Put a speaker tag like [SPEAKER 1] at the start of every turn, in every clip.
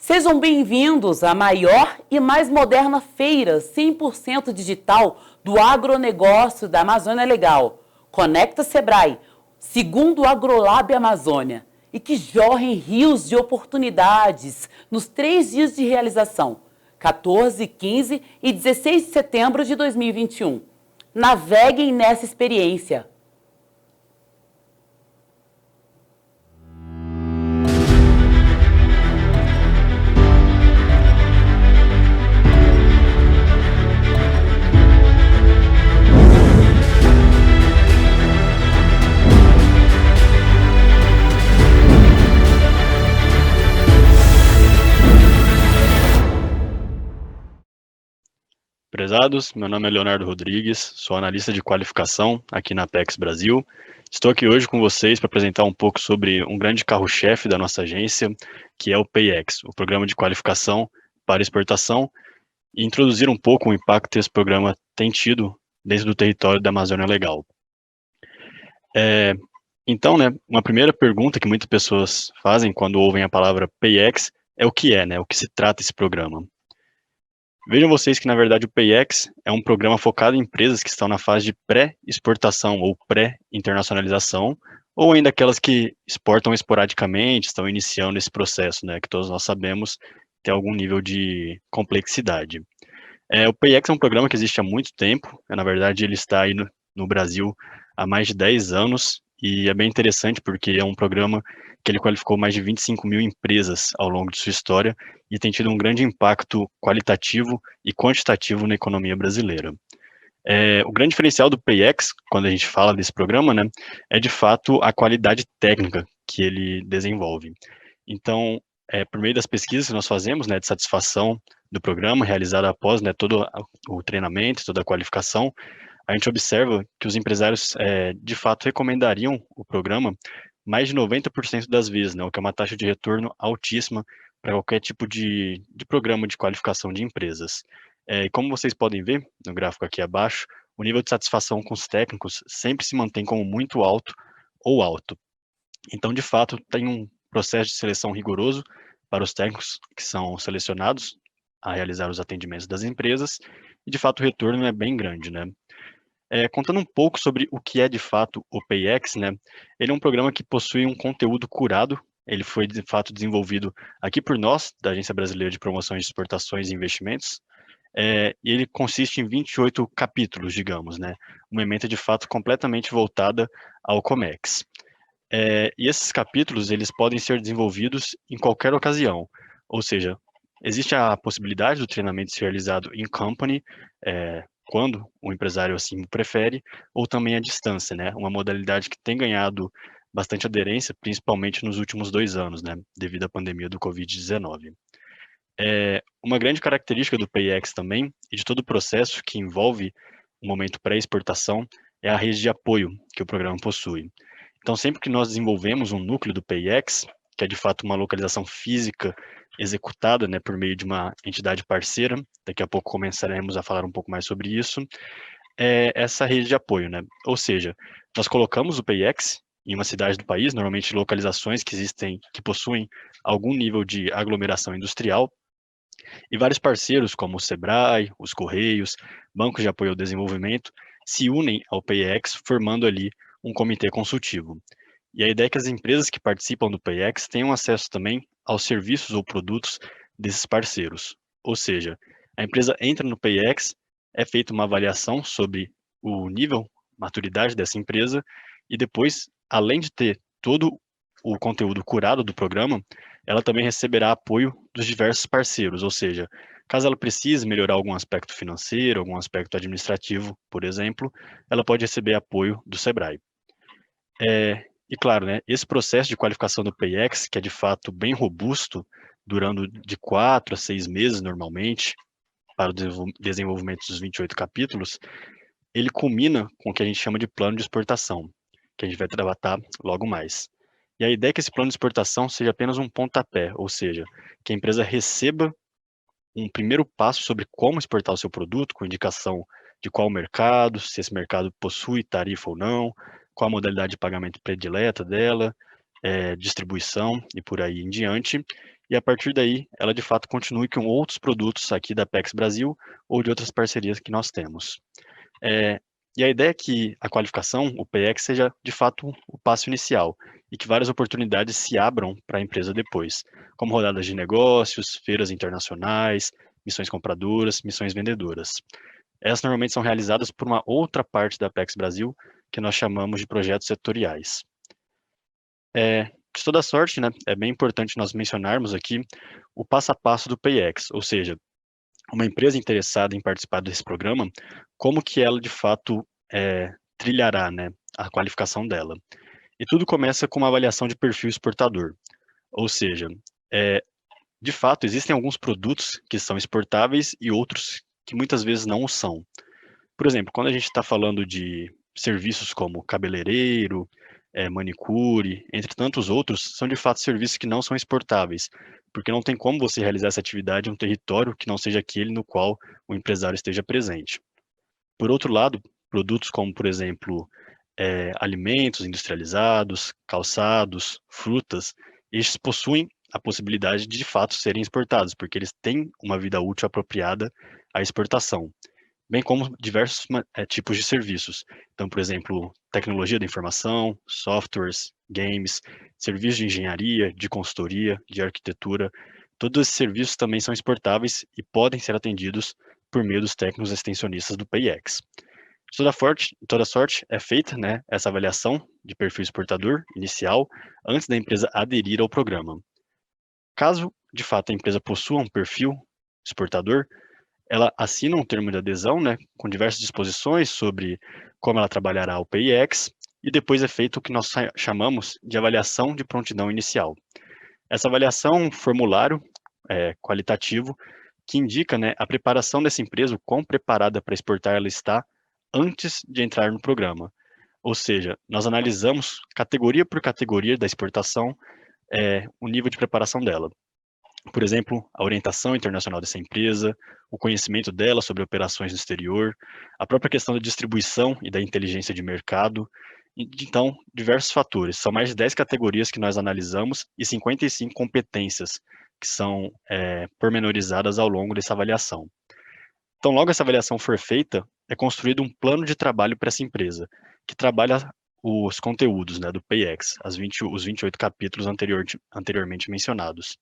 [SPEAKER 1] Sejam bem-vindos à maior e mais moderna feira 100% digital do agronegócio da Amazônia Legal. Conecta Sebrae, segundo o Agrolab Amazônia, e que jorrem rios de oportunidades nos 3 dias de realização, 14, 15 e 16 de setembro de 2021. Naveguem nessa experiência.
[SPEAKER 2] Prezados, meu nome é Leonardo Rodrigues, sou analista de qualificação aqui na Apex Brasil. Estou aqui hoje com vocês para apresentar um pouco sobre um grande carro-chefe da nossa agência, que é o PayEx, o Programa de Qualificação para Exportação, e introduzir um pouco o impacto que esse programa tem tido dentro do território da Amazônia Legal. Então, uma primeira pergunta que muitas pessoas fazem quando ouvem a palavra PayEx é o que é, o que se trata esse programa. Vejam vocês que, na verdade, o PayEx é um programa focado em empresas que estão na fase de pré-exportação ou pré-internacionalização, ou ainda aquelas que exportam esporadicamente, estão iniciando esse processo, que todos nós sabemos tem algum nível de complexidade. O PayEx é um programa que existe há muito tempo, na verdade ele está aí no Brasil há mais de 10 anos, e é bem interessante porque é um programa que ele qualificou mais de 25 mil empresas ao longo de sua história e tem tido um grande impacto qualitativo e quantitativo na economia brasileira. O grande diferencial do PayEx, quando a gente fala desse programa, é de fato a qualidade técnica que ele desenvolve. Então, por meio das pesquisas que nós fazemos, de satisfação do programa, realizada após todo o treinamento, toda a qualificação, a gente observa que os empresários, de fato, recomendariam o programa mais de 90% das vezes, o que é uma taxa de retorno altíssima para qualquer tipo de programa de qualificação de empresas. E como vocês podem ver no gráfico aqui abaixo, o nível de satisfação com os técnicos sempre se mantém como muito alto ou alto. Então, de fato, tem um processo de seleção rigoroso para os técnicos que são selecionados a realizar os atendimentos das empresas, e de fato o retorno é bem grande, contando um pouco sobre o que é de fato o PayEx, ele é um programa que possui um conteúdo curado, ele foi de fato desenvolvido aqui por nós, da Agência Brasileira de Promoção de Exportações e Investimentos, e ele consiste em 28 capítulos, digamos, uma ementa de fato completamente voltada ao Comex. E esses capítulos, eles podem ser desenvolvidos em qualquer ocasião, ou seja, existe a possibilidade do treinamento ser realizado em company, quando o empresário assim prefere, ou também à distância, uma modalidade que tem ganhado bastante aderência, principalmente nos últimos 2 anos, devido à pandemia do Covid-19. Uma grande característica do PayEx também, e de todo o processo que envolve o momento pré-exportação, é a rede de apoio que o programa possui. Então, sempre que nós desenvolvemos um núcleo do PayEx, que é de fato uma localização física executada por meio de uma entidade parceira, daqui a pouco começaremos a falar um pouco mais sobre isso, é essa rede de apoio, Ou seja, nós colocamos o PayEx em uma cidade do país, normalmente localizações que possuem algum nível de aglomeração industrial, e vários parceiros, como o Sebrae, os Correios, bancos de apoio ao desenvolvimento, se unem ao PayEx, formando ali um comitê consultivo. E a ideia é que as empresas que participam do PayEx tenham acesso também aos serviços ou produtos desses parceiros. Ou seja, a empresa entra no PayEx, é feita uma avaliação sobre o nível, maturidade dessa empresa, e depois, além de ter todo o conteúdo curado do programa, ela também receberá apoio dos diversos parceiros, ou seja, caso ela precise melhorar algum aspecto financeiro, algum aspecto administrativo, por exemplo, ela pode receber apoio do Sebrae. E claro, esse processo de qualificação do PayEx, que é de fato bem robusto, durando de 4 a 6 meses normalmente, para o desenvolvimento dos 28 capítulos, ele culmina com o que a gente chama de plano de exportação, que a gente vai tratar logo mais. E a ideia é que esse plano de exportação seja apenas um pontapé, ou seja, que a empresa receba um primeiro passo sobre como exportar o seu produto, com indicação de qual mercado, se esse mercado possui tarifa ou não, qual a modalidade de pagamento predileta dela, distribuição e por aí em diante, e a partir daí ela de fato continue com outros produtos aqui da Apex Brasil ou de outras parcerias que nós temos. E a ideia é que a qualificação, o PX, seja de fato o passo inicial e que várias oportunidades se abram para a empresa depois, como rodadas de negócios, feiras internacionais, missões compradoras, missões vendedoras. Essas normalmente são realizadas por uma outra parte da Apex Brasil, que nós chamamos de projetos setoriais. De toda sorte, né, é bem importante nós mencionarmos aqui o passo a passo do PX, ou seja, uma empresa interessada em participar desse programa, como que ela de fato trilhará, né, a qualificação dela. E tudo começa com uma avaliação de perfil exportador, ou seja, de fato existem alguns produtos que são exportáveis e outros que muitas vezes não o são. Por exemplo, quando a gente está falando de serviços como cabeleireiro, manicure, entre tantos outros, são de fato serviços que não são exportáveis, porque não tem como você realizar essa atividade em um território que não seja aquele no qual o empresário esteja presente. Por outro lado, produtos como, por exemplo, alimentos industrializados, calçados, frutas, estes possuem a possibilidade de fato serem exportados, porque eles têm uma vida útil apropriada à exportação, bem como diversos tipos de serviços. Então, por exemplo, tecnologia da informação, softwares, games, serviços de engenharia, de consultoria, de arquitetura, todos esses serviços também são exportáveis e podem ser atendidos por meio dos técnicos extensionistas do PIX. Toda sorte é feita, né, essa avaliação de perfil exportador inicial antes da empresa aderir ao programa. Caso, de fato, a empresa possua um perfil exportador, ela assina um termo de adesão, né, com diversas disposições sobre como ela trabalhará o PIX, e depois é feito o que nós chamamos de avaliação de prontidão inicial. Essa avaliação é um formulário qualitativo que indica, né, a preparação dessa empresa, o quão preparada para exportar ela está antes de entrar no programa. Ou seja, nós analisamos categoria por categoria da exportação o nível de preparação dela. Por exemplo, a orientação internacional dessa empresa, o conhecimento dela sobre operações no exterior, a própria questão da distribuição e da inteligência de mercado. Então, diversos fatores. São mais de 10 categorias que nós analisamos e 55 competências que são pormenorizadas ao longo dessa avaliação. Então, logo essa avaliação for feita, é construído um plano de trabalho para essa empresa, que trabalha os conteúdos, né, do PIX, os 28 capítulos anteriormente mencionados.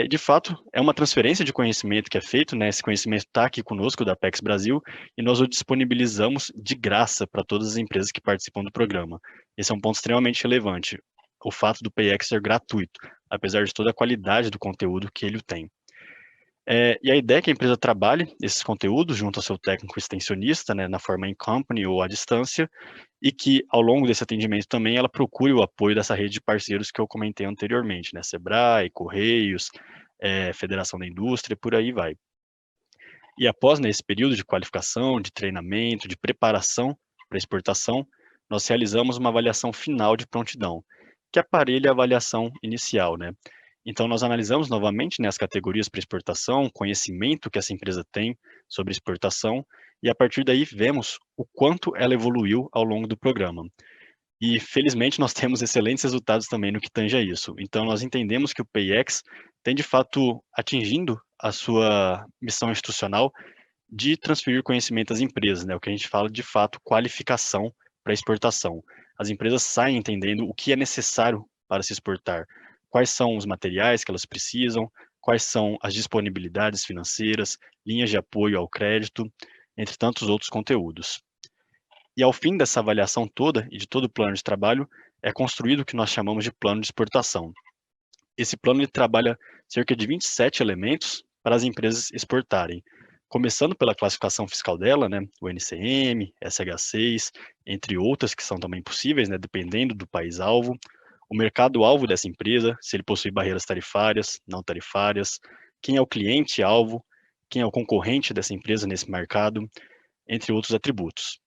[SPEAKER 2] De fato, é uma transferência de conhecimento que é feito, né? Esse conhecimento está aqui conosco da Apex Brasil e nós o disponibilizamos de graça para todas as empresas que participam do programa. Esse é um ponto extremamente relevante, o fato do PIX ser gratuito, apesar de toda a qualidade do conteúdo que ele tem. E a ideia é que a empresa trabalhe esses conteúdos junto ao seu técnico extensionista, né, na forma in company ou à distância, e que ao longo desse atendimento também ela procure o apoio dessa rede de parceiros que eu comentei anteriormente, né, Sebrae, Correios, Federação da Indústria, por aí vai. E após, nesse período de qualificação, de treinamento, de preparação para exportação, nós realizamos uma avaliação final de prontidão, que aparelha a avaliação inicial, né? Então, nós analisamos novamente, né, as categorias para exportação, conhecimento que essa empresa tem sobre exportação, e a partir daí vemos o quanto ela evoluiu ao longo do programa. E, felizmente, nós temos excelentes resultados também no que tange a isso. Então, nós entendemos que o PIX tem, de fato, atingindo a sua missão institucional de transferir conhecimento às empresas, né, o que a gente fala, de fato, qualificação para exportação. As empresas saem entendendo o que é necessário para se exportar, quais são os materiais que elas precisam, quais são as disponibilidades financeiras, linhas de apoio ao crédito, entre tantos outros conteúdos. E ao fim dessa avaliação toda e de todo o plano de trabalho, é construído o que nós chamamos de plano de exportação. Esse plano ele trabalha cerca de 27 elementos para as empresas exportarem, começando pela classificação fiscal dela, né, o NCM, SH6, entre outras que são também possíveis, né, dependendo do país-alvo, o mercado-alvo dessa empresa, se ele possui barreiras tarifárias, não tarifárias, quem é o cliente-alvo, quem é o concorrente dessa empresa nesse mercado, entre outros atributos.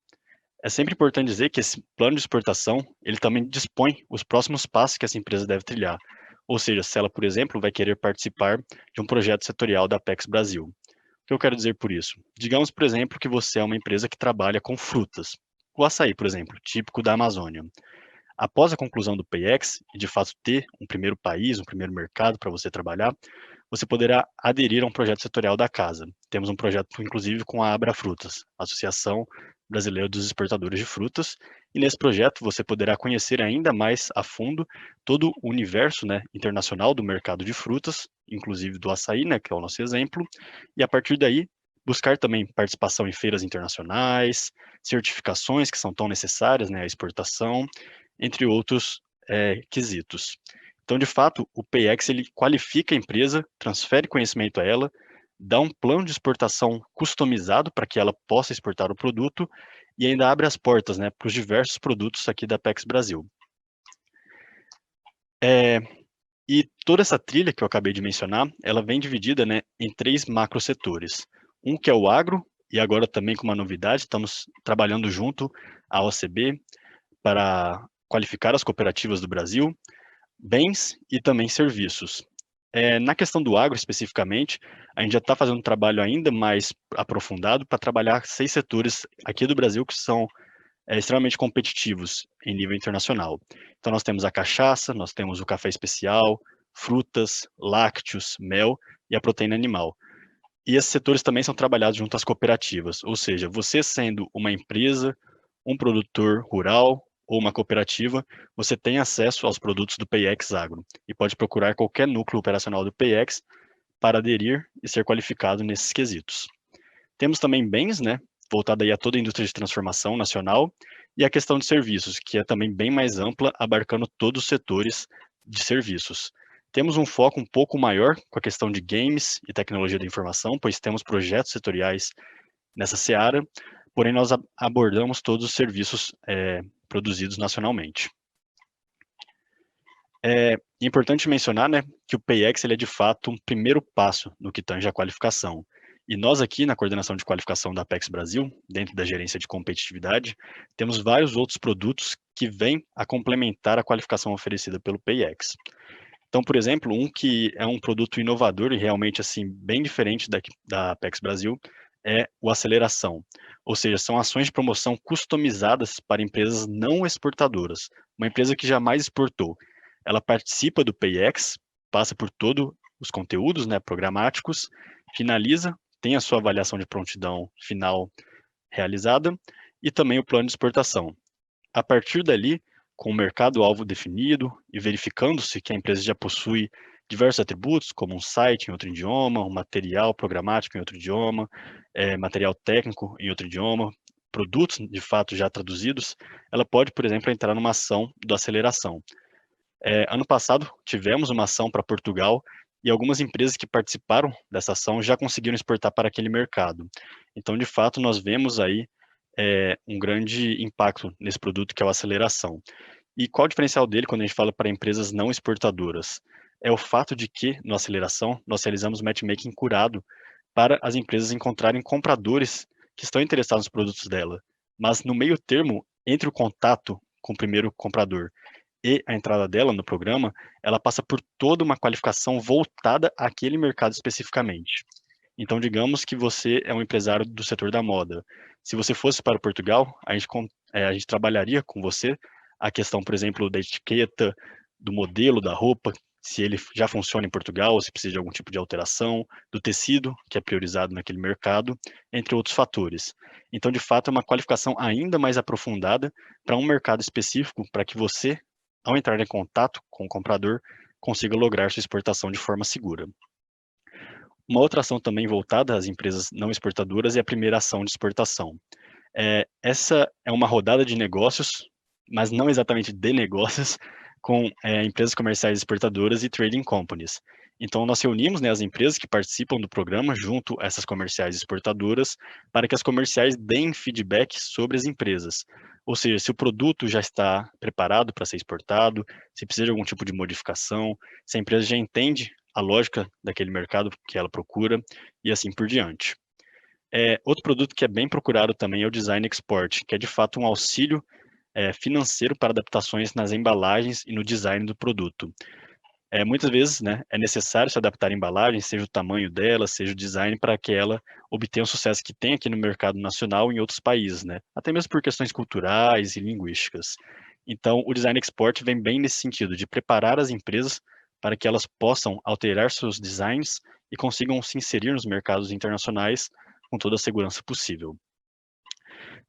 [SPEAKER 2] É sempre importante dizer que esse plano de exportação, ele também dispõe os próximos passos que essa empresa deve trilhar, ou seja, se ela, por exemplo, vai querer participar de um projeto setorial da Apex Brasil. O que eu quero dizer por isso? Digamos, por exemplo, que você é uma empresa que trabalha com frutas, o açaí, por exemplo, típico da Amazônia. Após a conclusão do PayEx, e de fato ter um primeiro país, um primeiro mercado para você trabalhar, você poderá aderir a um projeto setorial da casa. Temos um projeto, inclusive, com a Abra Frutas, Associação Brasileira dos Exportadores de Frutas, e nesse projeto você poderá conhecer ainda mais a fundo todo o universo, né, internacional do mercado de frutas, inclusive do açaí, né, que é o nosso exemplo, e a partir daí buscar também participação em feiras internacionais, certificações que são tão necessárias, né, à exportação, entre outros quesitos. Então, de fato, o PayEx ele qualifica a empresa, transfere conhecimento a ela, dá um plano de exportação customizado para que ela possa exportar o produto e ainda abre as portas, né, para os diversos produtos aqui da Apex Brasil. E toda essa trilha que eu acabei de mencionar, ela vem dividida, né, em 3 macrosetores. Um que é o agro, e agora também com uma novidade, estamos trabalhando junto à OCB para qualificar as cooperativas do Brasil, bens e também serviços. Na questão do agro especificamente, a gente já está fazendo um trabalho ainda mais aprofundado para trabalhar 6 setores aqui do Brasil que são extremamente competitivos em nível internacional. Então nós temos a cachaça, nós temos o café especial, frutas, lácteos, mel e a proteína animal. E esses setores também são trabalhados junto às cooperativas, ou seja, você sendo uma empresa, um produtor rural ou uma cooperativa, você tem acesso aos produtos do PayEx Agro e pode procurar qualquer núcleo operacional do PayEx para aderir e ser qualificado nesses quesitos. Temos também bens, né, voltado aí a toda a indústria de transformação nacional, e a questão de serviços, que é também bem mais ampla, abarcando todos os setores de serviços. Temos um foco um pouco maior com a questão de games e tecnologia da informação, pois temos projetos setoriais nessa seara, porém nós abordamos todos os serviços produzidos nacionalmente. É importante mencionar, né, que o PayEx ele é de fato um primeiro passo no que tange a qualificação. E nós aqui na coordenação de qualificação da Apex Brasil, dentro da gerência de competitividade, temos vários outros produtos que vêm a complementar a qualificação oferecida pelo PayEx. Então, por exemplo, um que é um produto inovador e realmente assim bem diferente da Apex Brasil é o Aceleração, ou seja, são ações de promoção customizadas para empresas não exportadoras, uma empresa que jamais exportou. Ela participa do PayEx, passa por todos os conteúdos, né, programáticos, finaliza, tem a sua avaliação de prontidão final realizada e também o plano de exportação. A partir dali, com o mercado-alvo definido e verificando-se que a empresa já possui diversos atributos, como um site em outro idioma, um material programático em outro idioma, material técnico em outro idioma, produtos de fato já traduzidos, ela pode, por exemplo, entrar numa ação do aceleração. Ano passado, tivemos uma ação para Portugal e algumas empresas que participaram dessa ação já conseguiram exportar para aquele mercado. Então, de fato, nós vemos aí um grande impacto nesse produto que é o Aceleração. E qual o diferencial dele quando a gente fala para empresas não exportadoras? É o fato de que, no Aceleração, nós realizamos matchmaking curado para as empresas encontrarem compradores que estão interessados nos produtos dela. Mas no meio termo, entre o contato com o primeiro comprador e a entrada dela no programa, ela passa por toda uma qualificação voltada àquele mercado especificamente. Então, digamos que você é um empresário do setor da moda. Se você fosse para Portugal, a gente trabalharia com você a questão, por exemplo, da etiqueta, do modelo da roupa, se ele já funciona em Portugal, ou se precisa de algum tipo de alteração, do tecido, que é priorizado naquele mercado, entre outros fatores. Então, de fato, é uma qualificação ainda mais aprofundada para um mercado específico, para que você, ao entrar em contato com o comprador, consiga lograr sua exportação de forma segura. Uma outra ação também voltada às empresas não exportadoras é a primeira ação de exportação. Essa é uma rodada de negócios, mas não exatamente de negócios, com empresas comerciais exportadoras e trading companies. Então, nós reunimos, né, as empresas que participam do programa junto a essas comerciais exportadoras para que as comerciais deem feedback sobre as empresas. Ou seja, se o produto já está preparado para ser exportado, se precisa de algum tipo de modificação, se a empresa já entende a lógica daquele mercado que ela procura e assim por diante. Outro produto que é bem procurado também é o Design Export, que é de fato um auxílio financeiro para adaptações nas embalagens e no design do produto. Muitas vezes, né, é necessário se adaptar a embalagem, seja o tamanho dela, seja o design, para que ela obtenha o sucesso que tem aqui no mercado nacional e em outros países, né? Até mesmo por questões culturais e linguísticas. Então, o Design Export vem bem nesse sentido, de preparar as empresas para que elas possam alterar seus designs e consigam se inserir nos mercados internacionais com toda a segurança possível.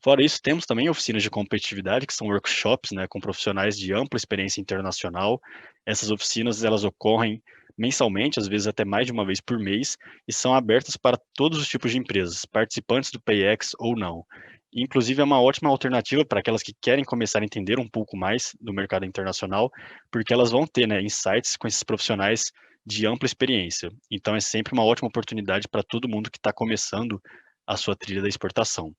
[SPEAKER 2] Fora isso, temos também oficinas de competitividade, que são workshops, né, com profissionais de ampla experiência internacional. Essas oficinas, elas ocorrem mensalmente, às vezes até mais de uma vez por mês, e são abertas para todos os tipos de empresas, participantes do PayEx ou não. Inclusive, é uma ótima alternativa para aquelas que querem começar a entender um pouco mais do mercado internacional, porque elas vão ter, né, insights com esses profissionais de ampla experiência. Então, é sempre uma ótima oportunidade para todo mundo que está começando a sua trilha da exportação.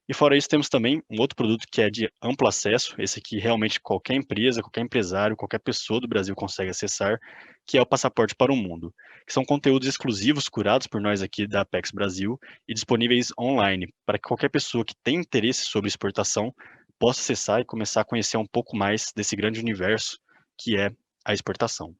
[SPEAKER 2] E fora isso, temos também um outro produto que é de amplo acesso, esse aqui realmente qualquer empresa, qualquer empresário, qualquer pessoa do Brasil consegue acessar, que é o Passaporte para o Mundo, que são conteúdos exclusivos curados por nós aqui da Apex Brasil e disponíveis online, para que qualquer pessoa que tem interesse sobre exportação possa acessar e começar a conhecer um pouco mais desse grande universo que é a exportação.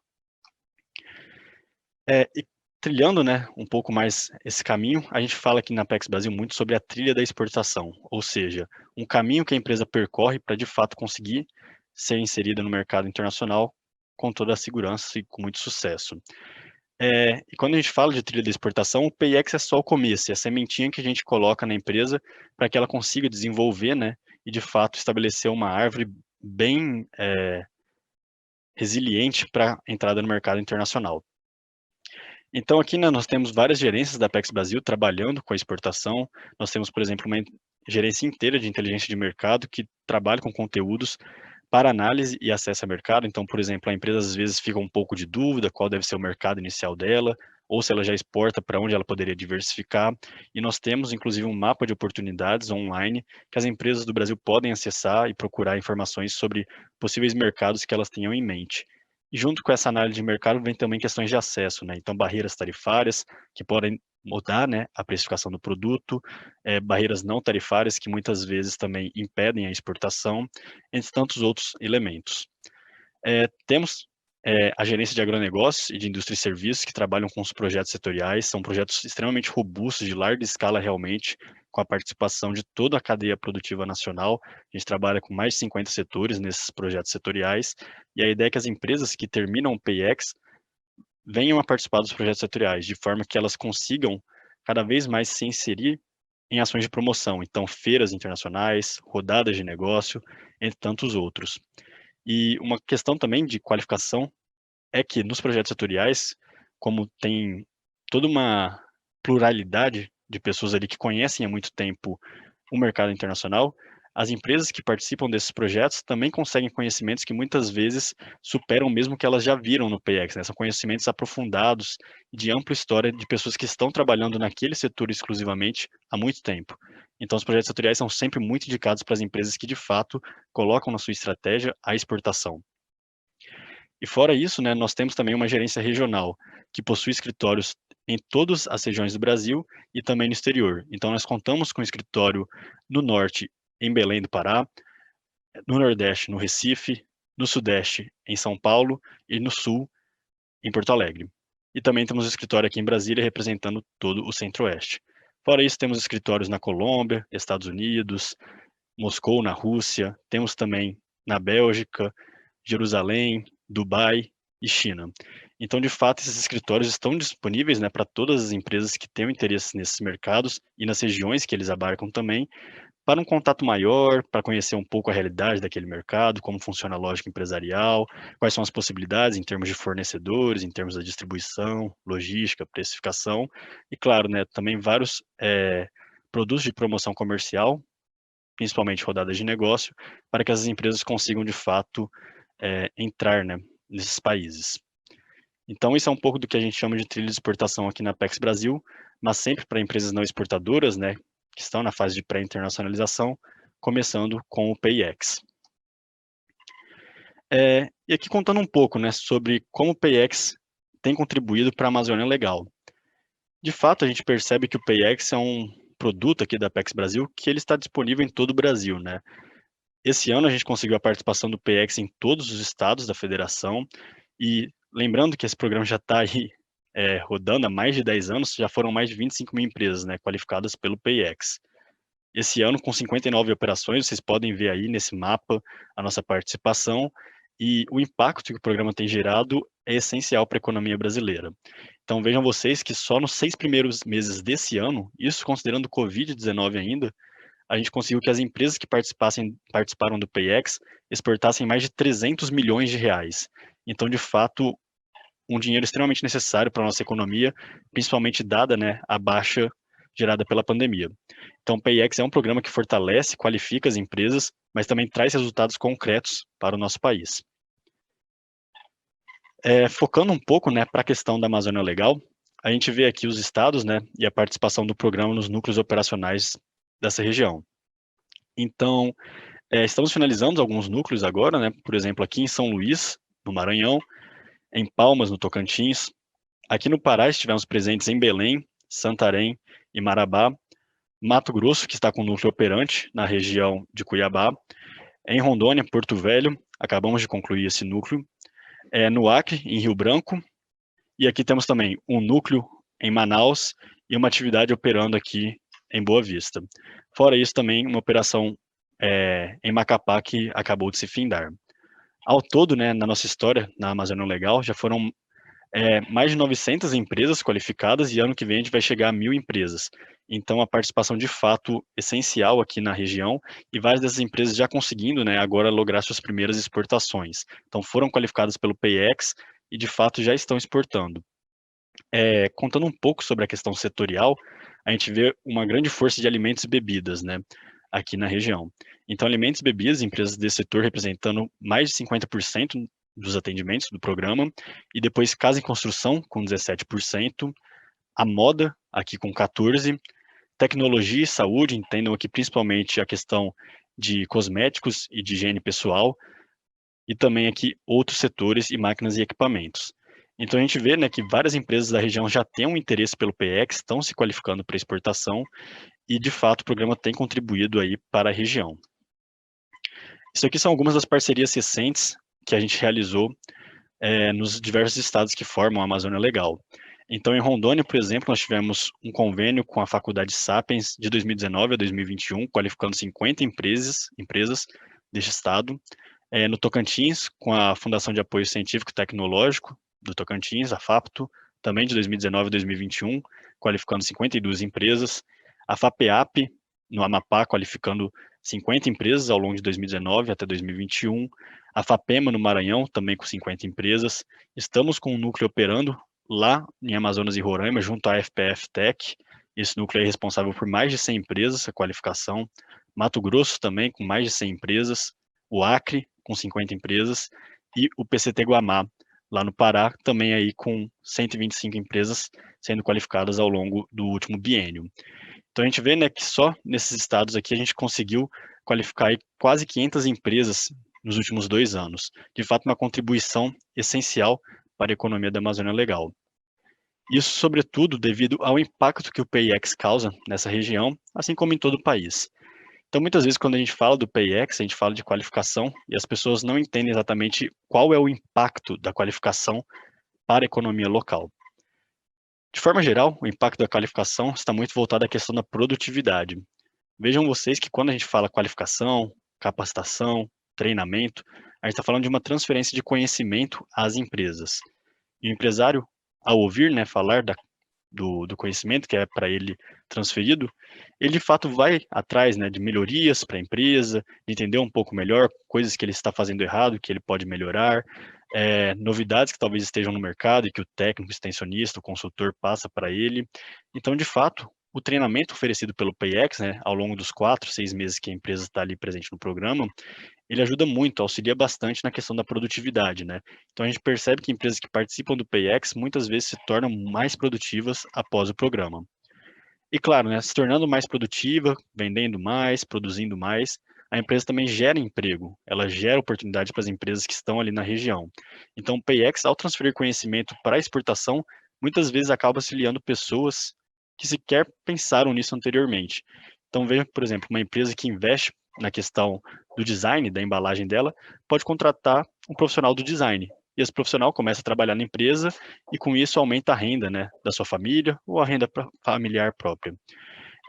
[SPEAKER 2] E trilhando, né, um pouco mais esse caminho, a gente fala aqui na Apex Brasil muito sobre a trilha da exportação, ou seja, um caminho que a empresa percorre para de fato conseguir ser inserida no mercado internacional com toda a segurança e com muito sucesso. E quando a gente fala de trilha da exportação, o PayEx é só o começo, é a sementinha que a gente coloca na empresa para que ela consiga desenvolver, né, e de fato estabelecer uma árvore bem resiliente para a entrada no mercado internacional. Então aqui, né, nós temos várias gerências da Apex Brasil trabalhando com a exportação. Nós temos, por exemplo, uma gerência inteira de inteligência de mercado que trabalha com conteúdos para análise e acesso a mercado. Então, por exemplo, a empresa às vezes fica um pouco de dúvida qual deve ser o mercado inicial dela, ou se ela já exporta, para onde ela poderia diversificar. E nós temos, inclusive, um mapa de oportunidades online que as empresas do Brasil podem acessar e procurar informações sobre possíveis mercados que elas tenham em mente. E junto com essa análise de mercado vem também questões de acesso, né? Então, barreiras tarifárias que podem mudar, né, a precificação do produto, barreiras não tarifárias que muitas vezes também impedem a exportação, entre tantos outros elementos. Temos a gerência de agronegócios e de indústria e serviços que trabalham com os projetos setoriais, são projetos extremamente robustos, de larga escala realmente, com a participação de toda a cadeia produtiva nacional. A gente trabalha com mais de 50 setores nesses projetos setoriais, e a ideia é que as empresas que terminam o PayEx venham a participar dos projetos setoriais, de forma que elas consigam cada vez mais se inserir em ações de promoção, então feiras internacionais, rodadas de negócio, entre tantos outros. E uma questão também de qualificação é que nos projetos setoriais, como tem toda uma pluralidade de pessoas ali que conhecem há muito tempo o mercado internacional, as empresas que participam desses projetos também conseguem conhecimentos que muitas vezes superam mesmo que elas já viram no PX, né? São conhecimentos aprofundados e de ampla história de pessoas que estão trabalhando naquele setor exclusivamente há muito tempo. Então, os projetos setoriais são sempre muito indicados para as empresas que, de fato, colocam na sua estratégia a exportação. E fora isso, né, nós temos também uma gerência regional, que possui escritórios em todas as regiões do Brasil e também no exterior. Então, nós contamos com escritório no norte, em Belém do Pará, no nordeste, no Recife, no sudeste, em São Paulo e no sul, em Porto Alegre. E também temos escritório aqui em Brasília, representando todo o centro-oeste. Fora isso, temos escritórios na Colômbia, Estados Unidos, Moscou, na Rússia, temos também na Bélgica, Jerusalém, Dubai e China. Então, de fato, esses escritórios estão disponíveis, né, para todas as empresas que tenham interesse nesses mercados e nas regiões que eles abarcam também, para um contato maior, para conhecer um pouco a realidade daquele mercado, como funciona a lógica empresarial, quais são as possibilidades em termos de fornecedores, em termos da distribuição, logística, precificação, e claro, né, também vários produtos de promoção comercial, principalmente rodadas de negócio, para que as empresas consigam, de fato, entrar, né, nesses países. Então, isso é um pouco do que a gente chama de trilha de exportação aqui na Apex Brasil, mas sempre para empresas não exportadoras, né, que estão na fase de pré-internacionalização, começando com o PayEx. E aqui contando um pouco, né, sobre como o PayEx tem contribuído para a Amazônia Legal. De fato, a gente percebe que o PayEx é um produto aqui da Apex Brasil que ele está disponível em todo o Brasil, né? Esse ano a gente conseguiu a participação do PayEx em todos os estados da federação, e lembrando que esse programa já está aí rodando há mais de 10 anos, já foram mais de 25 mil empresas, né, qualificadas pelo PayEx. Esse ano, com 59 operações, vocês podem ver aí nesse mapa a nossa participação e o impacto que o programa tem gerado é essencial para a economia brasileira. Então vejam vocês que só nos 6 primeiros meses desse ano, isso considerando o Covid-19 ainda, a gente conseguiu que as empresas que participaram do PayEx exportassem mais de 300 milhões de reais. Então, de fato, um dinheiro extremamente necessário para a nossa economia, principalmente dada, né, a baixa gerada pela pandemia. Então, o PayEx é um programa que fortalece, qualifica as empresas, mas também traz resultados concretos para o nosso país. Focando um pouco, né, para a questão da Amazônia Legal, a gente vê aqui os estados, né, e a participação do programa nos núcleos operacionais dessa região. Então, estamos finalizando alguns núcleos agora, né, por exemplo, aqui em São Luís, no Maranhão, em Palmas, no Tocantins. Aqui no Pará estivemos presentes em Belém, Santarém e Marabá. Mato Grosso, que está com o núcleo operante na região de Cuiabá. Em Rondônia, Porto Velho, acabamos de concluir esse núcleo. No Acre, em Rio Branco. E aqui temos também um núcleo em Manaus e uma atividade operando aqui em Boa Vista. Fora isso, também uma operação em Macapá que acabou de se findar. Ao todo, né, na nossa história, na Amazônia Legal, já foram mais de 900 empresas qualificadas e ano que vem a gente vai chegar a 1.000 empresas. Então, a participação de fato essencial aqui na região e várias dessas empresas já conseguindo, né, agora lograr suas primeiras exportações. Então, foram qualificadas pelo PayEx e de fato já estão exportando. Contando um pouco sobre a questão setorial, a gente vê uma grande força de alimentos e bebidas, né, aqui na região. Então, alimentos e bebidas, empresas desse setor representando mais de 50% dos atendimentos do programa, e depois casa e construção com 17%, a moda aqui com 14%, tecnologia e saúde, entendam aqui principalmente a questão de cosméticos e de higiene pessoal, e também aqui outros setores e máquinas e equipamentos. Então a gente vê, né, que várias empresas da região já têm um interesse pelo PX, estão se qualificando para exportação e de fato o programa tem contribuído aí para a região. Isso aqui são algumas das parcerias recentes que a gente realizou nos diversos estados que formam a Amazônia Legal. Então, em Rondônia, por exemplo, nós tivemos um convênio com a Faculdade Sapiens de 2019 a 2021, qualificando 50 empresas deste estado. No Tocantins, com a Fundação de Apoio Científico e Tecnológico do Tocantins, a FAPTO, também de 2019 a 2021, qualificando 52 empresas. A FAPEAP, no Amapá, qualificando 50 empresas ao longo de 2019 até 2021. A FAPEMA, no Maranhão, também com 50 empresas. Estamos com um núcleo operando lá em Amazonas e Roraima, junto à FPF Tech. Esse núcleo é responsável por mais de 100 empresas, a qualificação. Mato Grosso também, com mais de 100 empresas. O Acre, com 50 empresas. E o PCT Guamá, lá no Pará, também aí com 125 empresas sendo qualificadas ao longo do último biênio. Então a gente vê, né, que só nesses estados aqui a gente conseguiu qualificar aí quase 500 empresas nos últimos 2 anos. De fato, uma contribuição essencial para a economia da Amazônia Legal. Isso, sobretudo, devido ao impacto que o PayEx causa nessa região, assim como em todo o país. Então, muitas vezes, quando a gente fala do PayEx, a gente fala de qualificação e as pessoas não entendem exatamente qual é o impacto da qualificação para a economia local. De forma geral, o impacto da qualificação está muito voltado à questão da produtividade. Vejam vocês que quando a gente fala qualificação, capacitação, treinamento, a gente está falando de uma transferência de conhecimento às empresas. E o empresário, ao ouvir, né, falar do conhecimento que é para ele transferido, ele de fato vai atrás, né, de melhorias para a empresa, de entender um pouco melhor coisas que ele está fazendo errado, que ele pode melhorar, novidades que talvez estejam no mercado e que o técnico, extensionista, o consultor passa para ele. Então, de fato, o treinamento oferecido pelo PayEx, né, ao longo dos 4, 6 meses que a empresa está ali presente no programa, ele ajuda muito, auxilia bastante na questão da produtividade, né? Então a gente percebe que empresas que participam do PayEx muitas vezes se tornam mais produtivas após o programa. E claro, né, se tornando mais produtiva, vendendo mais, produzindo mais, a empresa também gera emprego, ela gera oportunidade para as empresas que estão ali na região. Então o PayEx, ao transferir conhecimento para a exportação, muitas vezes acaba auxiliando pessoas que sequer pensaram nisso anteriormente. Então veja, por exemplo, uma empresa que investe na questão do design, da embalagem dela, pode contratar um profissional do design. E esse profissional começa a trabalhar na empresa e com isso aumenta a renda, né, da sua família ou a renda familiar própria.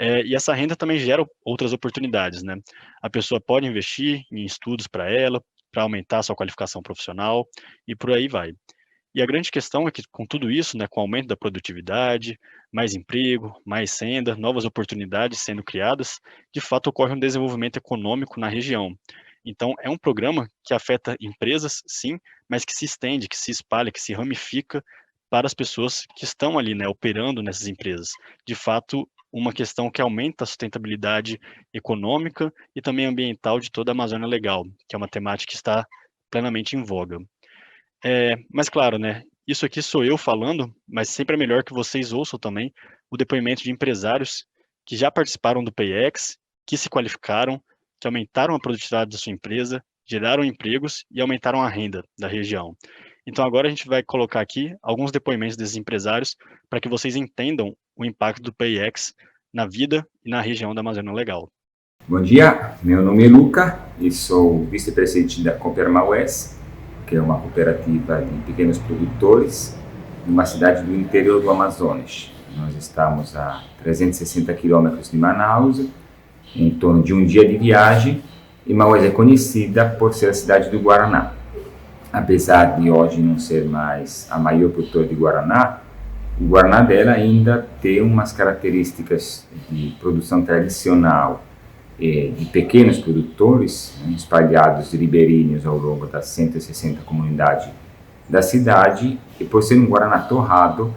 [SPEAKER 2] E essa renda também gera outras oportunidades, né? A pessoa pode investir em estudos para ela, para aumentar a sua qualificação profissional e por aí vai. E a grande questão é que com tudo isso, né, com o aumento da produtividade, mais emprego, mais renda, novas oportunidades sendo criadas, de fato ocorre um desenvolvimento econômico na região. Então, é um programa que afeta empresas, sim, mas que se estende, que se espalha, que se ramifica para as pessoas que estão ali, né, operando nessas empresas. De fato, uma questão que aumenta a sustentabilidade econômica e também ambiental de toda a Amazônia Legal, que é uma temática que está plenamente em voga. Mas claro, né, isso aqui sou eu falando, mas sempre é melhor que vocês ouçam também o depoimento de empresários que já participaram do PayEx, que se qualificaram, que aumentaram a produtividade da sua empresa, geraram empregos e aumentaram a renda da região. Então agora a gente vai colocar aqui alguns depoimentos desses empresários para que vocês entendam o impacto do PayEx na vida e na região da Amazônia Legal.
[SPEAKER 3] Bom dia, meu nome é Luca e sou vice-presidente da Cooper Maués, que é uma cooperativa de pequenos produtores numa cidade do interior do Amazonas. Nós estamos a 360 quilômetros de Manaus, em torno de um dia de viagem, e Maués é conhecida por ser a cidade do Guaraná. Apesar de hoje não ser mais a maior produtora de Guaraná, o Guaraná dela ainda tem umas características de produção tradicional de pequenos produtores, né, espalhados de ribeirinhos ao longo das 160 comunidades da cidade, e por ser um Guaraná torrado,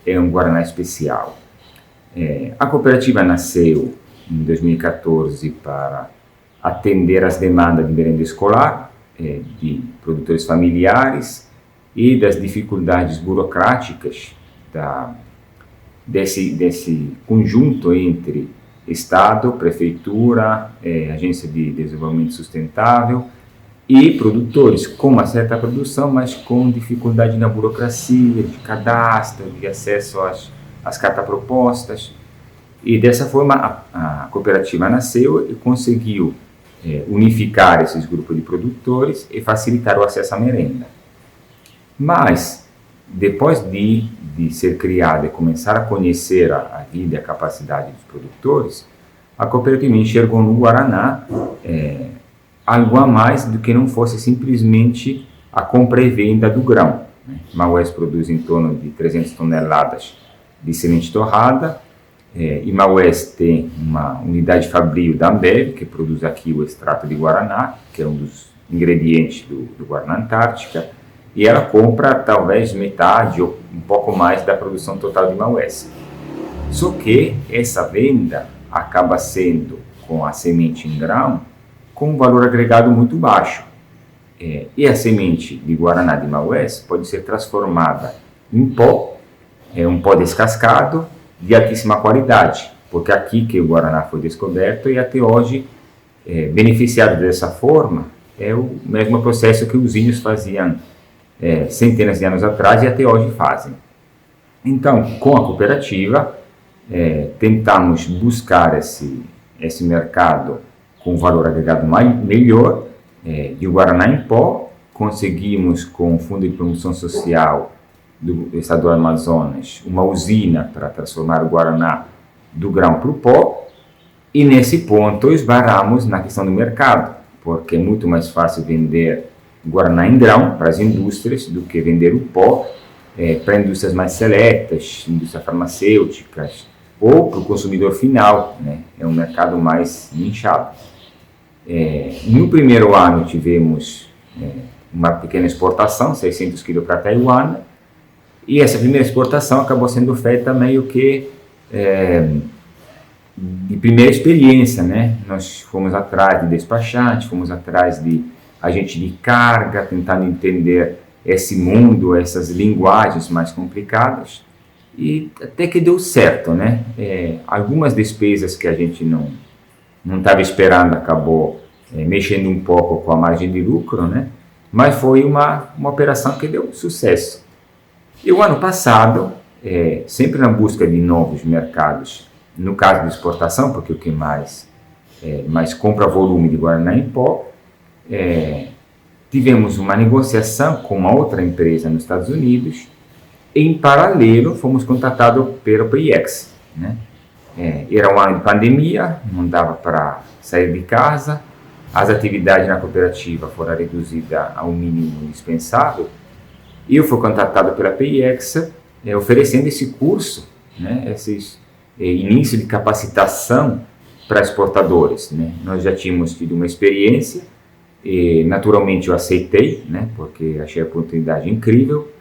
[SPEAKER 3] é um Guaraná especial. A cooperativa nasceu em 2014 para atender às demandas de merenda escolar, de produtores familiares e das dificuldades burocráticas desse conjunto entre Estado, Prefeitura, Agência de Desenvolvimento Sustentável e produtores com uma certa produção, mas com dificuldade na burocracia, de cadastro, de acesso às cartas-propostas. E dessa forma a cooperativa nasceu e conseguiu unificar esses grupos de produtores e facilitar o acesso à merenda. Mas, depois de ser criada e começar a conhecer a vida e a capacidade dos produtores, a cooperativa enxergou no Guaraná algo a mais do que não fosse simplesmente a compra e venda do grão. Maués produz em torno de 300 toneladas de semente torrada, e Maués tem uma unidade fabril da Ambev, que produz aqui o extrato de Guaraná, que é um dos ingredientes do Guaraná Antártica, e ela compra talvez metade ou um pouco mais da produção total de Maués. Só que essa venda acaba sendo, com a semente em grão, com um valor agregado muito baixo. E a semente de Guaraná de Maués pode ser transformada em pó, um pó descascado de altíssima qualidade, porque aqui que o Guaraná foi descoberto e até hoje, beneficiado dessa forma, é o mesmo processo que os índios faziam centenas de anos atrás e até hoje fazem. Então, com a cooperativa, tentamos buscar esse mercado com valor agregado melhor de Guaraná em pó. Conseguimos, com o Fundo de Promoção Social do Estado do Amazonas, uma usina para transformar o Guaraná do grão para o pó, e nesse ponto esbarramos na questão do mercado, porque é muito mais fácil vender Guaraná em grão para as indústrias do que vender o pó para indústrias mais seletas, indústrias farmacêuticas, ou para o consumidor final, né? É um mercado mais nichado. No primeiro ano tivemos uma pequena exportação, 600 kg para Taiwan, e essa primeira exportação acabou sendo feita meio que de primeira experiência, né? Nós fomos atrás de despachante, fomos atrás de agente de carga, tentando entender esse mundo, essas linguagens mais complicadas, e até que deu certo, né? Algumas despesas que a gente não estava esperando acabou mexendo um pouco com a margem de lucro, né? Mas foi uma operação que deu sucesso. E o ano passado, sempre na busca de novos mercados, no caso de exportação, porque o que mais compra volume de Guaraná em pó, tivemos uma negociação com uma outra empresa nos Estados Unidos. Em paralelo, fomos contratados pelo PayEx, né? Era um ano de pandemia, não dava para sair de casa, as atividades na cooperativa foram reduzidas ao mínimo indispensável, e eu fui contatado pela PIEX oferecendo esse curso, né, esse início de capacitação para exportadores, né. Nós já tínhamos tido uma experiência, e naturalmente eu aceitei, né, porque achei a oportunidade incrível,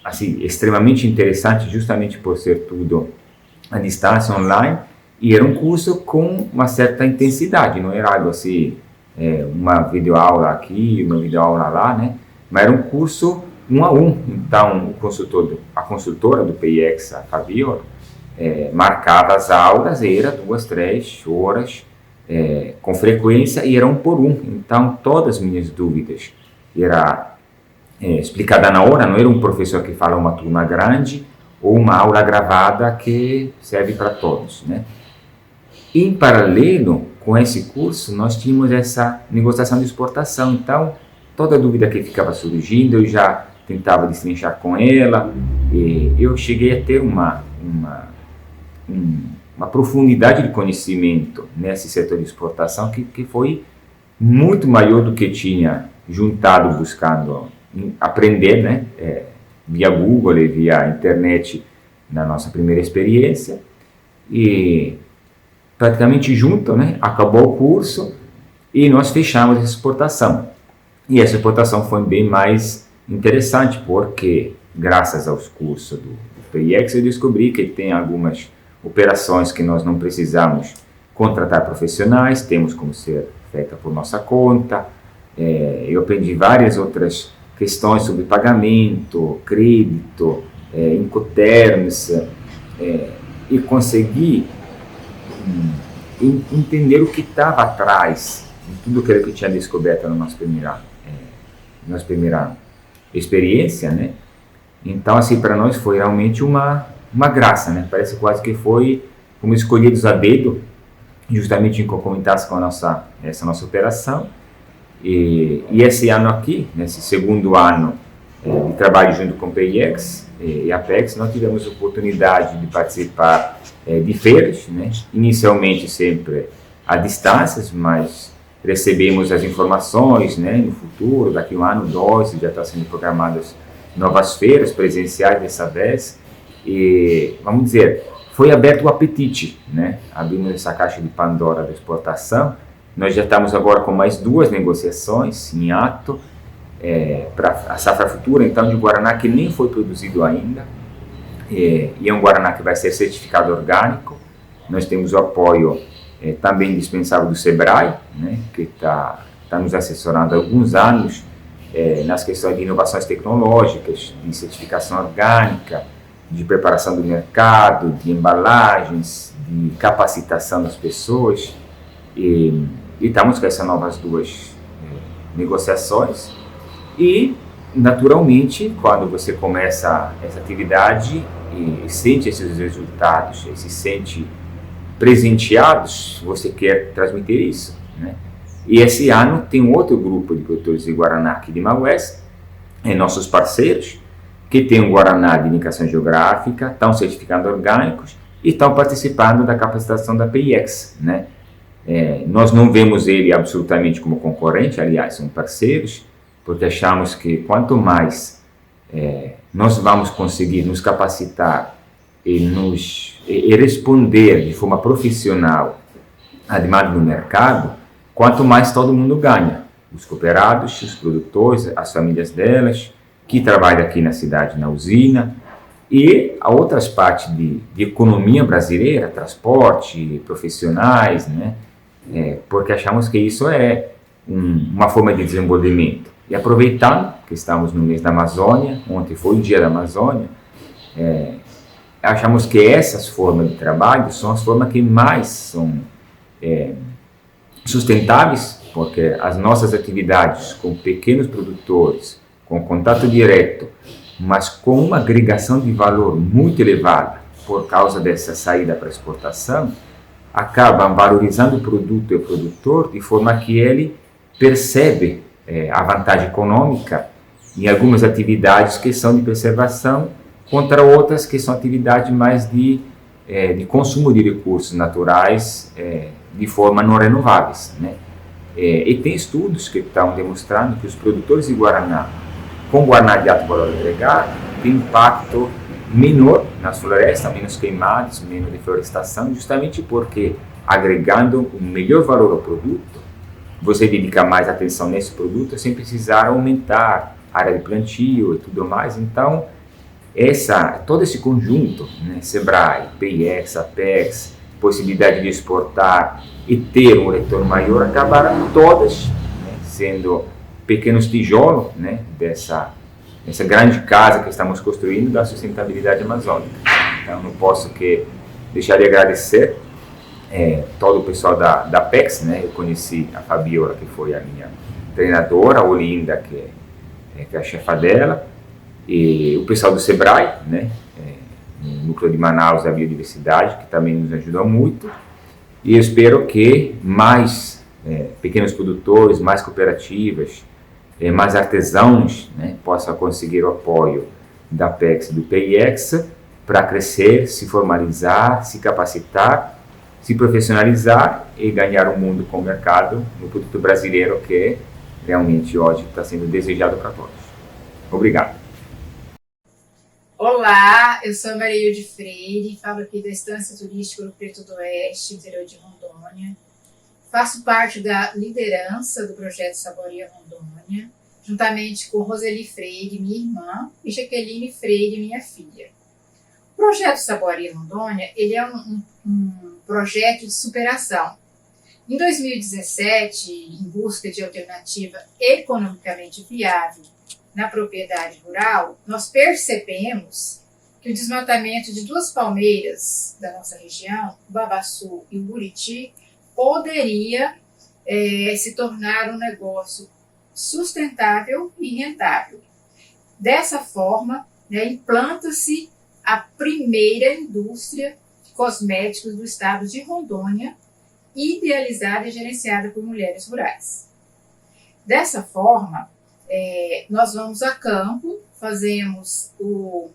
[SPEAKER 3] assim, extremamente interessante, justamente por ser tudo à distância, online, e era um curso com uma certa intensidade, não era algo assim, uma videoaula aqui, uma videoaula lá, né, mas era um curso 1 a 1, então a consultora do PIEX, a Fabio, marcava as aulas, era 2, 3 horas, com frequência, e era 1 por 1, então todas as minhas dúvidas era explicada na hora, não era um professor que fala uma turma grande, ou uma aula gravada que serve para todos, né? Em paralelo com esse curso, nós tínhamos essa negociação de exportação, então toda dúvida que ficava surgindo, eu já tentava destrinchar com ela, e eu cheguei a ter uma profundidade de conhecimento nesse setor de exportação que foi muito maior do que tinha juntado buscando aprender, né, via Google e via internet na nossa primeira experiência, e praticamente junto, né, acabou o curso e nós fechamos essa exportação. E essa exportação foi bem mais interessante, porque graças aos cursos do PIEX eu descobri que tem algumas operações que nós não precisamos contratar profissionais, temos como ser feita por nossa conta. Eu aprendi várias outras questões sobre pagamento, crédito, Incoterms, e consegui entender o que estava atrás de tudo aquilo que eu tinha descoberto na nossa primeira experiência, né? Então, assim, para nós foi realmente uma graça, né? Parece quase que foi como escolhidos a dedo, justamente em concomitância com essa nossa operação. E esse ano aqui, nesse segundo ano de trabalho junto com o PIEX e a Apex, nós tivemos a oportunidade de participar de feiras, né? Inicialmente sempre à distância, mas recebemos as informações, né? No futuro, daqui 1 ano, 2, já está sendo programadas novas feiras presenciais dessa vez, e vamos dizer, foi aberto o apetite, né? Abrimos essa caixa de Pandora da exportação. Nós já estamos agora com mais 2 negociações em ato para a safra futura, então, de Guaraná que nem foi produzido ainda, e é um Guaraná que vai ser certificado orgânico. Nós temos o apoio também indispensável do SEBRAE, né, que está nos assessorando há alguns anos nas questões de inovações tecnológicas, de certificação orgânica, de preparação do mercado, de embalagens, de capacitação das pessoas. E estamos com essas novas 2 negociações, e naturalmente quando você começa essa atividade e sente esses resultados, e se sente presenteados, você quer transmitir isso, né? E esse ano tem um outro grupo de produtores de Guaraná aqui de Maués, nossos parceiros, que tem um Guaraná de indicação geográfica, estão certificando orgânicos e estão participando da capacitação da PIEX, né? Nós não vemos ele absolutamente como concorrente, aliás, são parceiros, porque achamos que quanto mais nós vamos conseguir nos capacitar e responder de forma profissional à demanda do mercado, quanto mais todo mundo ganha. Os cooperados, os produtores, as famílias delas, que trabalham aqui na cidade, na usina, e a outras partes de economia brasileira, transporte, profissionais, né? Porque achamos que isso é uma forma de desenvolvimento. E aproveitando que estamos no mês da Amazônia, ontem foi o dia da Amazônia, achamos que essas formas de trabalho são as formas que mais são sustentáveis, porque as nossas atividades com pequenos produtores, com contato direto, mas com uma agregação de valor muito elevada por causa dessa saída para exportação, acabam valorizando o produto e o produtor de forma que ele percebe a vantagem econômica em algumas atividades que são de preservação contra outras que são atividades mais de de consumo de recursos naturais de forma não renováveis, né? E tem estudos que estão demonstrando que os produtores de Guaraná, com Guaraná de alto valor agregado, tem impacto menor nas florestas, menos queimados, menos deflorestação, justamente porque agregando um melhor valor ao produto, você dedica mais atenção nesse produto sem precisar aumentar a área de plantio e tudo mais. Então, todo esse conjunto, né, Sebrae, PIEX, Apex, possibilidade de exportar e ter um retorno maior, acabaram todas, né, sendo pequenos tijolos, né, dessa grande casa que estamos construindo da sustentabilidade amazônica. Então, não posso que deixar de agradecer todo o pessoal da Apex, né? Eu conheci a Fabiola, que foi a minha treinadora, a Olinda, que é a chefa dela, e o pessoal do Sebrae, né? No núcleo de Manaus da biodiversidade, que também nos ajudou muito, e eu espero que mais pequenos produtores, mais cooperativas, mais artesãos, né, possam conseguir o apoio da Apex e do PIEX para crescer, se formalizar, se capacitar, se profissionalizar e ganhar um mundo com o mercado no produto brasileiro que realmente hoje está sendo desejado para todos. Obrigado.
[SPEAKER 4] Olá, eu sou a Maria de Freire, falo aqui da Estância Turística Ouro Preto do Oeste, interior de Rondônia. Faço parte da liderança do projeto Saboreia Rondônia, juntamente com Roseli Freire, minha irmã, e Jaqueline Freire, minha filha. O projeto Saboreia Rondônia, ele é um projeto de superação. Em 2017, em busca de alternativa economicamente viável na propriedade rural, nós percebemos que o desmatamento de duas palmeiras da nossa região, o Babaçu e o Buriti, poderia se tornar um negócio sustentável e rentável. Dessa forma, né, implanta-se a primeira indústria de cosméticos do estado de Rondônia, idealizada e gerenciada por mulheres rurais. Dessa forma, nós vamos a campo, fazemos o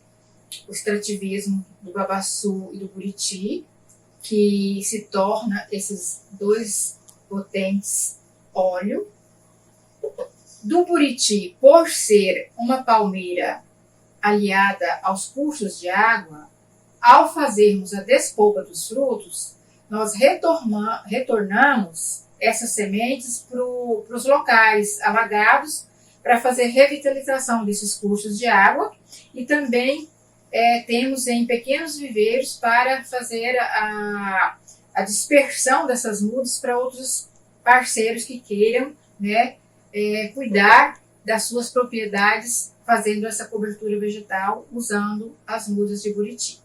[SPEAKER 4] extrativismo do Babaçu e do Buriti, que se torna esses dois potentes óleo. Do Buriti, por ser uma palmeira aliada aos cursos de água, ao fazermos a despolpa dos frutos, nós retornamos essas sementes para os locais alagados para fazer revitalização desses cursos de água e também temos em pequenos viveiros para fazer a dispersão dessas mudas para outros parceiros que queiram, né, cuidar das suas propriedades fazendo essa cobertura vegetal usando as mudas de Buriti.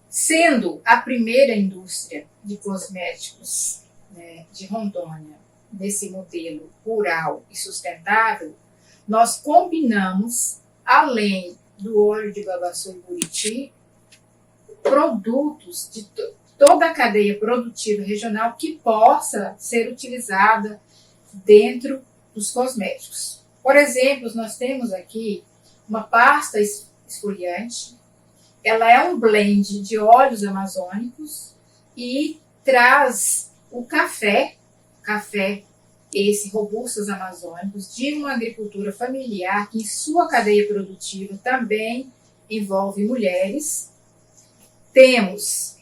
[SPEAKER 4] Sendo a primeira indústria de cosméticos, né, de Rondônia nesse modelo rural e sustentável, nós combinamos, além do óleo de Babaçu e Buriti, produtos de toda a cadeia produtiva regional que possa ser utilizada dentro dos cosméticos. Por exemplo, nós temos aqui uma pasta esfoliante, ela é um blend de óleos amazônicos e traz o café esse robustos amazônicos de uma agricultura familiar que em sua cadeia produtiva também envolve mulheres. Temos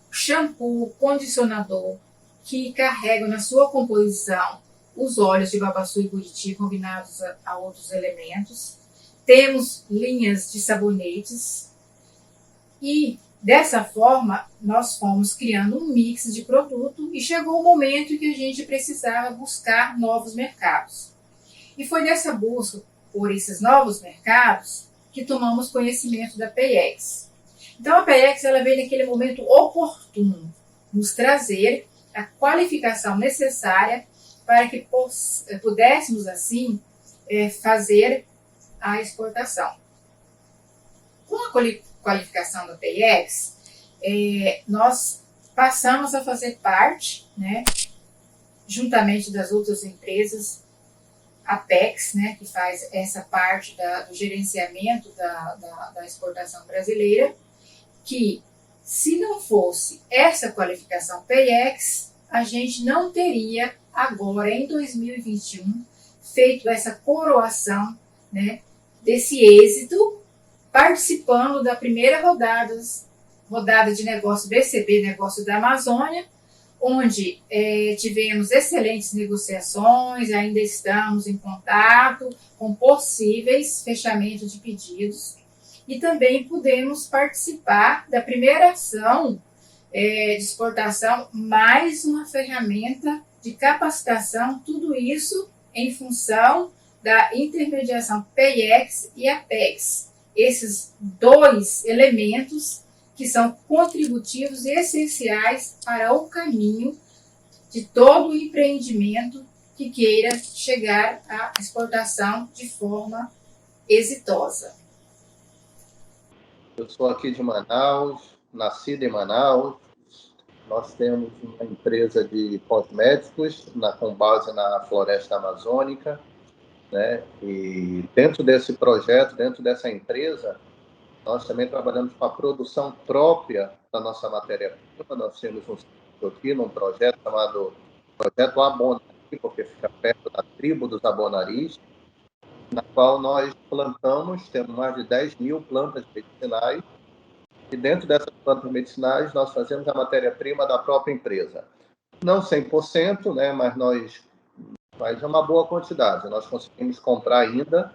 [SPEAKER 4] shampoo, condicionador que carregam na sua composição os óleos de Babaçu e Buriti combinados a outros elementos. Temos linhas de sabonetes e dessa forma nós fomos criando um mix de produto e chegou o momento que a gente precisava buscar novos mercados. E foi nessa busca por esses novos mercados que tomamos conhecimento da PIEX. Então a PIEX ela veio naquele momento oportuno nos trazer a qualificação necessária para que pudéssemos assim fazer a exportação. Com a qualificação da PIEX, nós passamos a fazer parte, né, juntamente das outras empresas, a Apex, né, que faz essa parte do gerenciamento da exportação brasileira, que, se não fosse essa qualificação PEX, a gente não teria agora, em 2021, feito essa coroação, né, desse êxito, participando da primeira rodada de negócio BCB, Negócio da Amazônia, onde tivemos excelentes negociações, ainda estamos em contato com possíveis fechamentos de pedidos, e também pudemos participar da primeira ação de exportação, mais uma ferramenta de capacitação, tudo isso em função da intermediação PEX e APEX. Esses dois elementos que são contributivos e essenciais para o caminho de todo o empreendimento que queira chegar à exportação de forma exitosa.
[SPEAKER 5] Eu sou aqui de Manaus, nascido em Manaus. Nós temos uma empresa de cosméticos com base na floresta amazônica, né? E dentro desse projeto, dentro dessa empresa, nós também trabalhamos com a produção própria da nossa matéria-prima. Nós temos um sítio aqui num projeto chamado Projeto Abonari, porque fica perto da tribo dos Abonaris, na qual nós plantamos, temos mais de 10 mil plantas medicinais, e dentro dessas plantas medicinais nós fazemos a matéria-prima da própria empresa. Não 100%, né, mas é uma boa quantidade. Nós conseguimos comprar ainda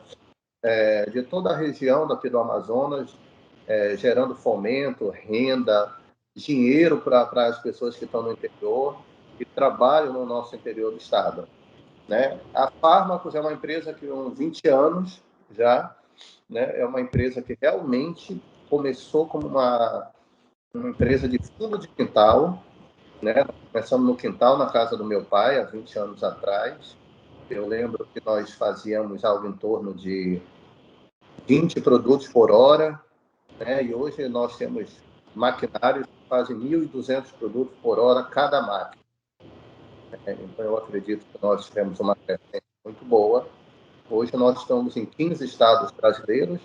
[SPEAKER 5] de toda a região daqui do Amazonas, gerando fomento, renda, dinheiro para as pessoas que estão no interior e trabalham no nosso interior do estado, né? A Fármacos é uma empresa que há uns 20 anos já, né, é uma empresa que realmente começou como uma empresa de fundo de quintal, né? Começamos no quintal, na casa do meu pai, há 20 anos atrás. Eu lembro que nós fazíamos algo em torno de 20 produtos por hora, né? E hoje nós temos maquinários que fazem 1.200 produtos por hora cada máquina. Então eu acredito que nós temos uma crescente muito boa. Hoje nós estamos em 15 estados brasileiros,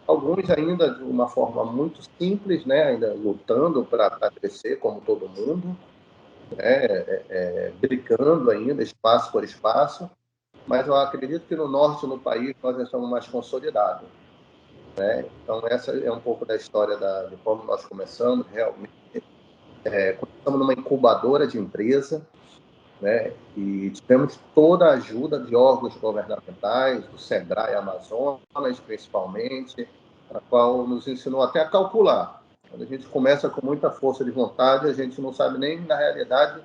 [SPEAKER 5] alguns ainda de uma forma muito simples, né? Ainda lutando para crescer como todo mundo, né? Brigando ainda espaço por espaço, mas eu acredito que no norte do país nós já estamos mais consolidados, né? Então essa é um pouco da história de como nós começamos. Realmente começamos numa incubadora de empresa, né? E tivemos toda a ajuda de órgãos governamentais, do SEBRAE Amazonas, principalmente, a qual nos ensinou até a calcular. Quando a gente começa com muita força de vontade, a gente não sabe nem, na realidade,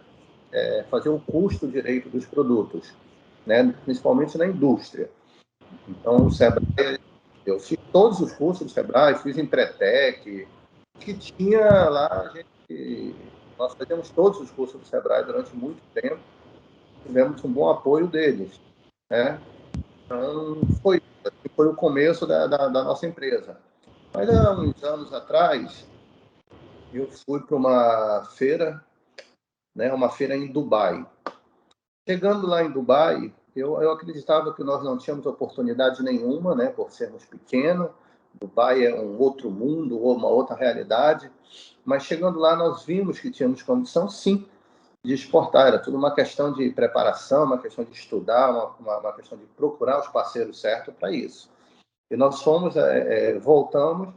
[SPEAKER 5] fazer o custo direito dos produtos, né? Principalmente na indústria. Então, o SEBRAE, eu fiz todos os cursos do SEBRAE, fiz Empretec, que tinha lá, nós fazíamos todos os cursos do SEBRAE durante muito tempo, tivemos um bom apoio deles, né? Então, foi o começo da nossa empresa. Mas há uns anos atrás, eu fui para uma feira, né? Uma feira em Dubai. Chegando lá em Dubai, eu acreditava que nós não tínhamos oportunidade nenhuma, né? Por sermos pequenos. Dubai é um outro mundo, uma outra realidade. Mas chegando lá, nós vimos que tínhamos condição, sim, de exportar. Era tudo uma questão de preparação, uma questão de estudar, uma questão de procurar os parceiros certos para isso. E nós fomos, voltamos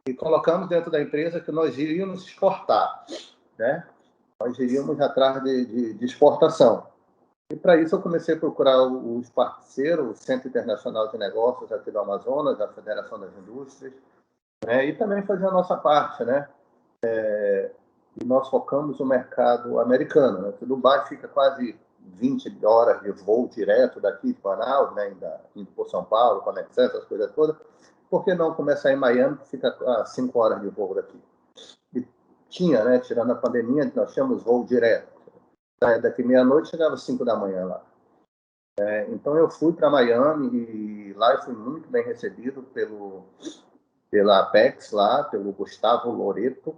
[SPEAKER 5] e colocamos dentro da empresa que nós iríamos exportar, né? Nós iríamos atrás de exportação. E para isso eu comecei a procurar os parceiros, o Centro Internacional de Negócios aqui do Amazonas, a Federação das Indústrias, né? E também fazer a nossa parte, né? E nós focamos no mercado americano, né? Dubai fica quase 20 horas de voo direto daqui de Manaus, né? Indo por São Paulo, conexão, essas coisas todas. Por que não começar em Miami, que fica a 5 horas de voo daqui? E tinha, né? Tirando a pandemia, nós tínhamos voo direto. Daqui meia-noite chegava às 5 da manhã lá. Então eu fui para Miami e lá eu fui muito bem recebido pela Apex lá, pelo Gustavo Loreto,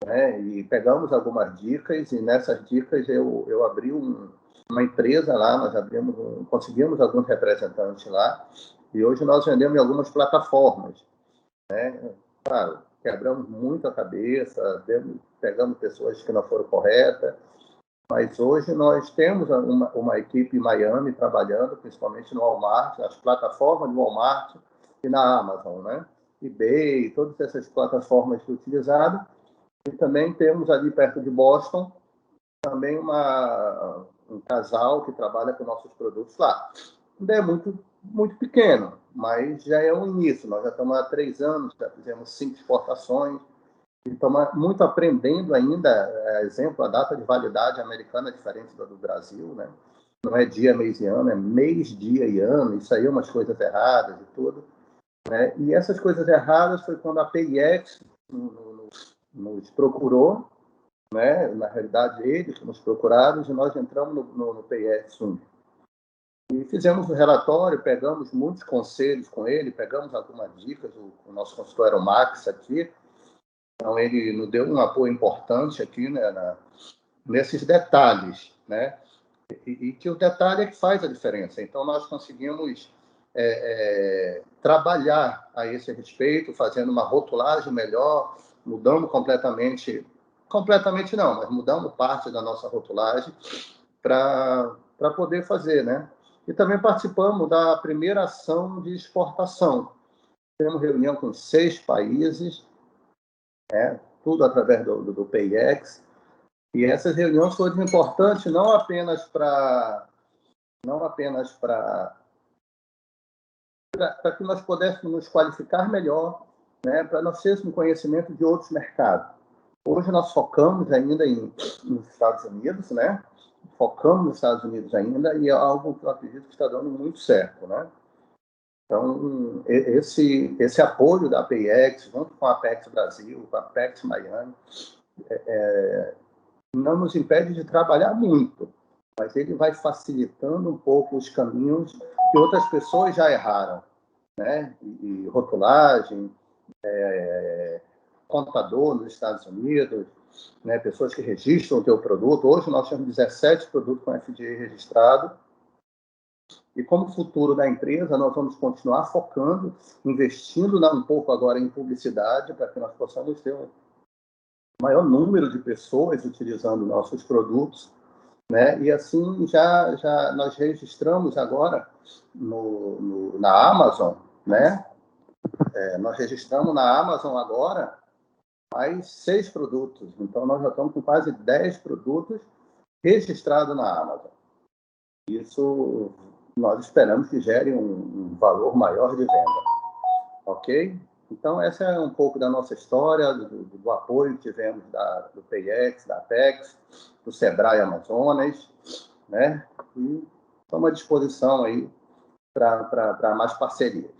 [SPEAKER 5] né? E pegamos algumas dicas e nessas dicas eu abri uma empresa lá, nós conseguimos alguns representantes lá e hoje nós vendemos em algumas plataformas, né? Claro, quebramos muito a cabeça, pegamos pessoas que não foram corretas, mas hoje nós temos uma equipe em Miami trabalhando, principalmente no Walmart, nas plataformas do Walmart e na Amazon, né? eBay, todas essas plataformas utilizadas. E também temos ali perto de Boston também um casal que trabalha com nossos produtos lá. Ainda é muito pequeno, mas já é um início. Nós já estamos há 3 anos, já fizemos 5 exportações, e estamos muito aprendendo ainda. Exemplo, a data de validade americana é diferente do Brasil, né? Não é dia, mês e ano, é mês, dia e ano. Isso aí é umas coisas erradas e tudo, né? E essas coisas erradas foi quando a PIEX nos procurou, né? Na realidade, eles nos procuraram e nós entramos no PIEX 1. E fizemos um relatório, pegamos muitos conselhos com ele, pegamos algumas dicas, o nosso consultor era o Max aqui, então ele nos deu um apoio importante aqui, né, nesses detalhes, né? E que o detalhe é que faz a diferença. Então nós conseguimos trabalhar a esse respeito, fazendo uma rotulagem melhor, mudando completamente não, mas mudando parte da nossa rotulagem para poder fazer, né? E também participamos da primeira ação de exportação. Temos reunião com 6 países, tudo através do PIEX. E essas reuniões foram importantes não apenas para que nós pudéssemos nos qualificar melhor, né, para nós termos conhecimento de outros mercados. Hoje nós focamos ainda nos Estados Unidos, né? Focamos nos Estados Unidos ainda, e é algo que eu acredito que está dando muito certo, né? Então, esse apoio da PIEX, junto com a Apex Brasil, com a Apex Miami, não nos impede de trabalhar muito, mas ele vai facilitando um pouco os caminhos que outras pessoas já erraram, né? E rotulagem, contador nos Estados Unidos, né? Pessoas que registram o teu produto. Hoje nós temos 17 produtos com FDA registrado. E como futuro da empresa, nós vamos continuar focando, investindo um pouco agora em publicidade, para que nós possamos ter um maior número de pessoas utilizando nossos produtos, né? E assim já nós registramos agora na Amazon, né? Nós registramos na Amazon agora mais 6 produtos. Então nós já estamos com quase 10 produtos registrados na Amazon. Isso nós esperamos que gere um valor maior de venda, ok? Então, essa é um pouco da nossa história, do apoio que tivemos do PIEX, da Apex, do Sebrae Amazonas, né? E estamos à disposição aí para mais parcerias.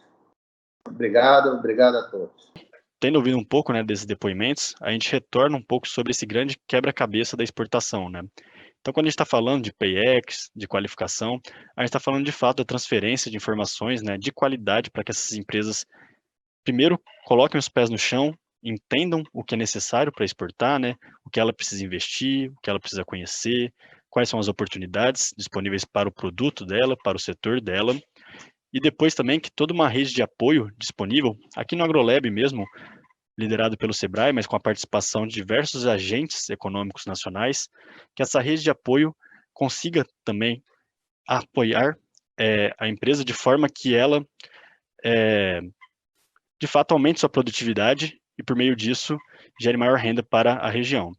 [SPEAKER 5] Obrigado a todos.
[SPEAKER 2] Tendo ouvido um pouco, né, desses depoimentos, a gente retorna um pouco sobre esse grande quebra-cabeça da exportação, né? Então, quando a gente está falando de PIEX, de qualificação, a gente está falando de fato da transferência de informações, né, de qualidade, para que essas empresas, primeiro, coloquem os pés no chão, entendam o que é necessário para exportar, né, o que ela precisa investir, o que ela precisa conhecer, quais são as oportunidades disponíveis para o produto dela, para o setor dela, e depois também que toda uma rede de apoio disponível, aqui no AgroLab mesmo, liderado pelo Sebrae, mas com a participação de diversos agentes econômicos nacionais, que essa rede de apoio consiga também apoiar a empresa de forma que ela, de fato, aumente sua produtividade e, por meio disso, gere maior renda para a região.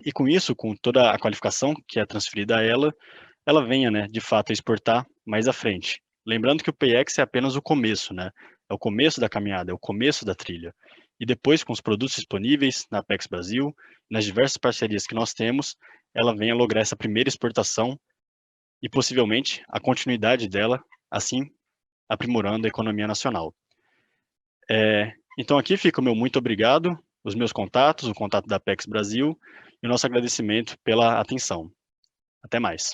[SPEAKER 2] E com isso, com toda a qualificação que é transferida a ela venha, né, de fato, a exportar mais à frente. Lembrando que o PIEX é apenas o começo, né? É o começo da caminhada, é o começo da trilha. E depois, com os produtos disponíveis na Apex Brasil, nas diversas parcerias que nós temos, ela venha lograr essa primeira exportação e, possivelmente, a continuidade dela, assim, aprimorando a economia nacional. Então, aqui fica o meu muito obrigado, os meus contatos, o contato da Apex Brasil e o nosso agradecimento pela atenção. Até mais.